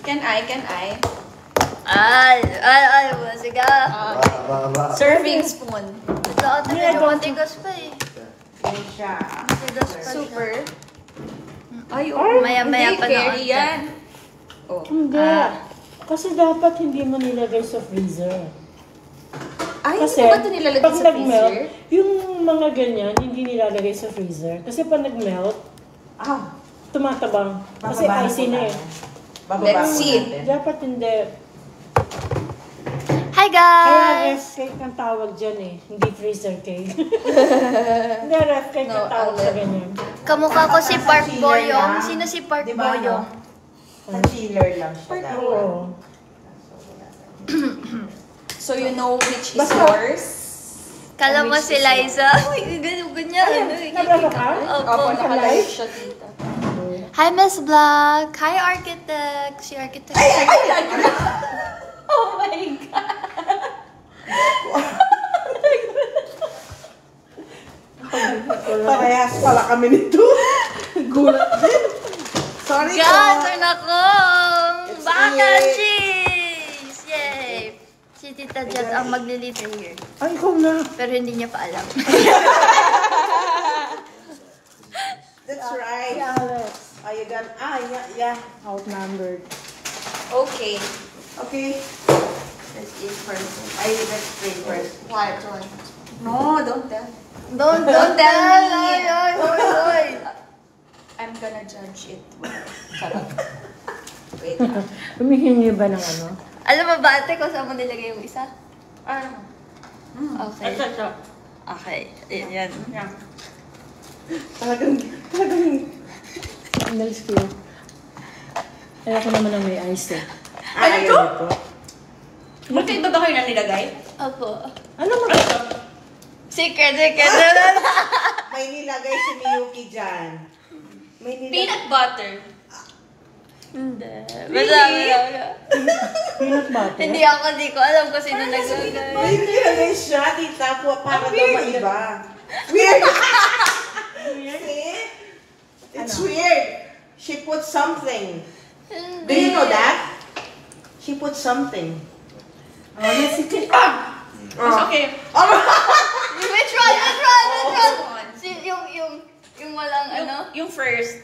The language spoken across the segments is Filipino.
Can I? Ay, sige. Serving spoon. Ito, matigas pa eh. Yan siya. Matigas pa Super. Ay, maya-maya pa na. Yan. Oh. Hindi. Kasi dapat hindi mo nilagay sa freezer. Ay, Kasi, hindi ba ito nilalagay pag sa nag-melt, freezer? yung mga ganyan, hindi nilalagay sa freezer. Kasi pag nag-melt, tumatabang. Kasi icy na eh. Let's see. Dapat hindi. Hi Kaya guys! ref cake ang tawag dyan eh. Hindi freezer cake. Hindi, ref cake ang tawag sa ganyan. Kamukha ko si Park Boyong. Sino si Park Boyong? Concealer lang siya. Oo. So you know which is yours? Kala mo si Liza? Ganyan. Naglaro ka? Opo, nakalive siya dito. Hi Miss Black! Hi Architect! Si Architect. Oh my God! Parehas pala kami nito. Gulat din. Sorry ko. Turn ako! It's Baka me. cheese! Yay! Si Tita Jet ang maglilito here. Ay, ikaw na. Pero hindi niya pa alam. That's right. Si Alex. You got, yeah. Outnumbered. Okay. Okay. Let's eat first. Let's pray first. What one? No, don't tell. Don't tell me. Oy. I'm gonna judge it. Charot. Wait lang. Humihingi ba ng ano? Alam mo ba ate kung saan mo nilagay yung isa? Ano? Okay. Okay. Yan. Talagang, Nails ko yun. Ayaw ko naman ng may ice eh. Ano to? Magkaiba ba kayo na nilagay? Opo. Ano mo? Secret. may nilagay si Miyuki dyan. May nilagay. Peanut butter. Hindi. Really? Peanut butter? Hindi ko alam kung sino naglagay. May nilagay siya, tita. Para daw maiba. Weird! See? It's weird. She put something. Do you know that? She put something. It's okay. Which one? Yung walang ano? Yung first.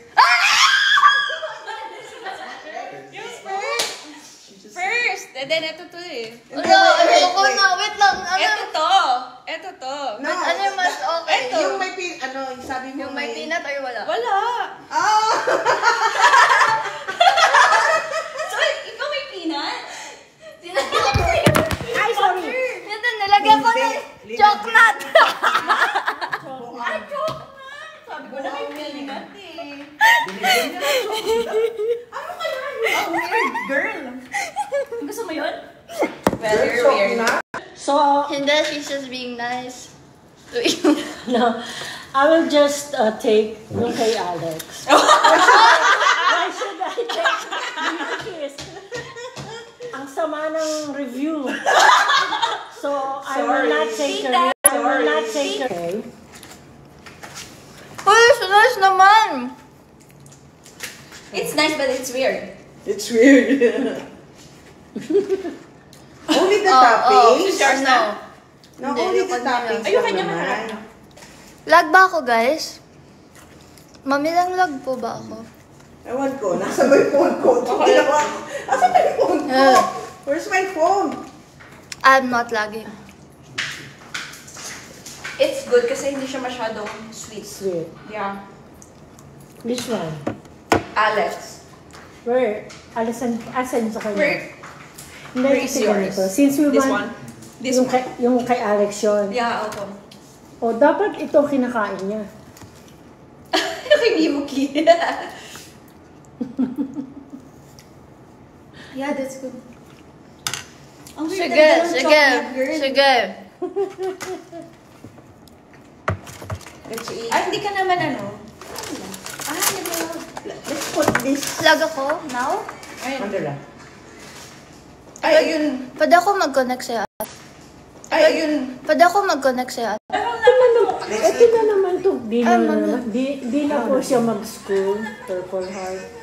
First! And then ito to eh. Ayoko na. Wait lang. Ito to. No. Ano yung mas okay? Ito. Yung may sabi mo Yung may peanut or wala? Wala. Oh! So, ikaw may peanut? Ay, sorry! Ito, nilagyan ko ng chocolate. Ay, joke na. Sabi ko na may peanut eh. Ano kaya yun? Oh, weird girl. Gusto mo yun? Very weird. So, Hindi, she's just being nice. no, I will just take yung kay Alex. Why should I take Miyuki's? Ang sama ng review. So, I will not take her. I will not take her. Okay. Uy, so nice naman. It's nice but it's weird. It's weird. Only the toppings? Yours na? No, only the toppings. Ayun, lang kanya naman. maharap. Lag ba ako, guys? Mami lang lag po ba ako? Ewan ko, nasa may phone ko. Ginawa ko. Nasa may phone ko? Where's my phone? I'm not lagging. It's good kasi hindi siya masyadong sweet. Sweet. Yeah. Which one? Alex. Where? Asan sa kanya? Hindi, where is kasi yours? ganito. Since we This want one? This yung one? yung kay Alex yun. Yeah, okay. O, dapat ito kinakain niya. Kay Miyuki. Yeah, that's good. Ang weird Sige, ng sige, chocolate, girl. sige. Let's eat. Ay, hindi ka naman ano. Nag-love. Let's put this. Lag ako? Now? Mandala. Ayun. Pwede ako mag-connect sa'yo. Ayun. Pwede ako mag-connect sa'yo. Ito na naman to. Di na po siya mag-school. Purple Heart.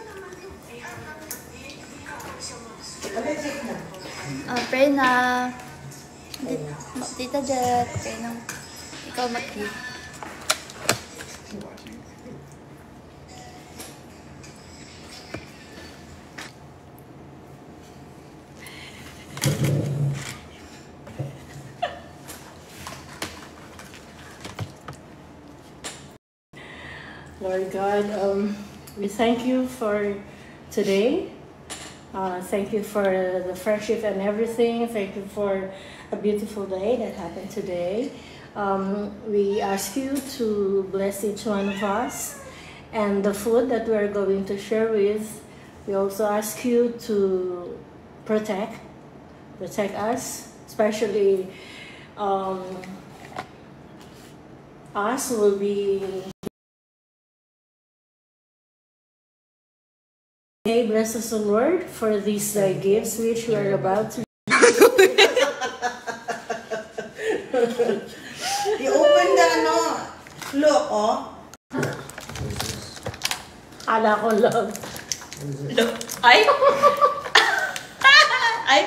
Pray na. Tita Jet, pray na. Ikaw mag-pray. Lord God, we thank you for today. Thank you for the friendship and everything. Thank you for a beautiful day that happened today. We ask you to bless each one of us and the food that we are going to share with. We also ask you to protect us, especially us will be. Hey, bless us, O Lord, for these thy gifts which we are about to. You open the ano. Look, oh. Kala ko lang. Ay! Ay!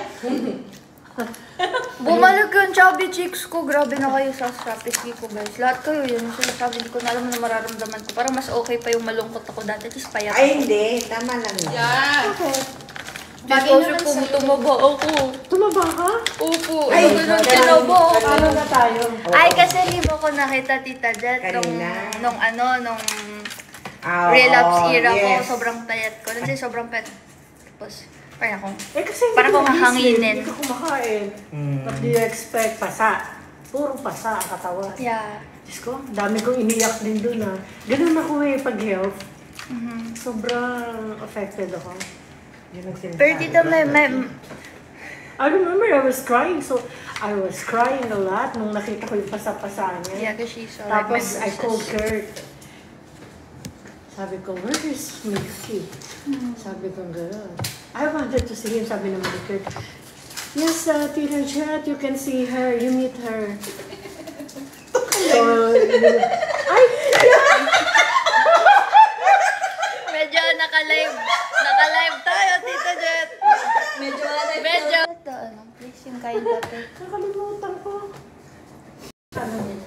Bumalik yung chubby cheeks ko. Grabe na kayo sa Shopee ko, guys. Lahat kayo yun. Sinasabi ko na alam na mararamdaman ko. Parang mas okay pa yung malungkot ako dati. Tapos payat ako. Ay, hindi. Tama lang yun. Yeah. Disclosure po, tumaba ako. Tumaba ka? Opo. Ay, Ganun tinaba ako. Paano na tayo? Ay, kasi hindi mo ko nakita, Tita Jet. Kanina. Nung Ah, relapse oo, era ko. yes. Sobrang tayat ko. Kasi sobrang pet. Tapos, parang akong... Eh kasi Parang hindi kung ka hahanginin. Hindi ka kumakain. What do you expect? Pasa. Puro pasa ang katawan. Yeah. Diyos ko, dami kong iniyak din dun ah. Ganun ako eh, pag health. Sobrang affected ako. Yun ang sinasabi. Pero Tita, may... I remember I was crying, so I was crying a lot nung nakita ko yung pasa-pasa niya. Yeah, because she's like my Tapos I called Kurt. Sabi ko, where is Mickey? Sabi ko, gano'n. I wanted to see him, sabi naman ni Kurt. Yes, Tita Jet, you can see her, you meet her. So, ay! Medyo naka-live. Naka-live tayo, Tita Jet. Medyo wala tayo. Medyo. Ito, ano, please, yung kain dati. Nakalimutan ko. Ano yun?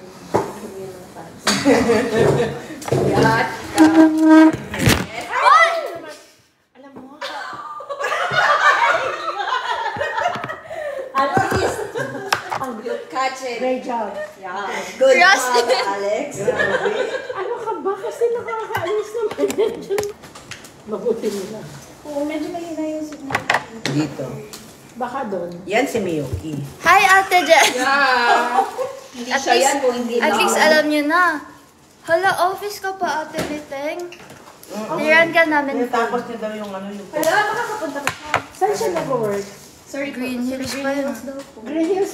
Yat. Alam mo, At least. Catch it. great job. Yeah. Good Yes. job, Alex. Ano ka ba? Kasi nakakaalis naman yan dyan. Mabuti nila. Oo, medyo mahina yung signal. Dito. Baka doon. Yan si Miyuki. Hi, Ate Jet. Yeah. Hindi At siya least- yan kung hindi At lang. least alam niyo na. Hala, office ka pa, Ate Liteng. Tiran ka namin. Tapos niya daw yung ano yung... Wala, makakapunta ka. Saan siya nag-work? Sorry, Green Hills pa yun. Green Hills.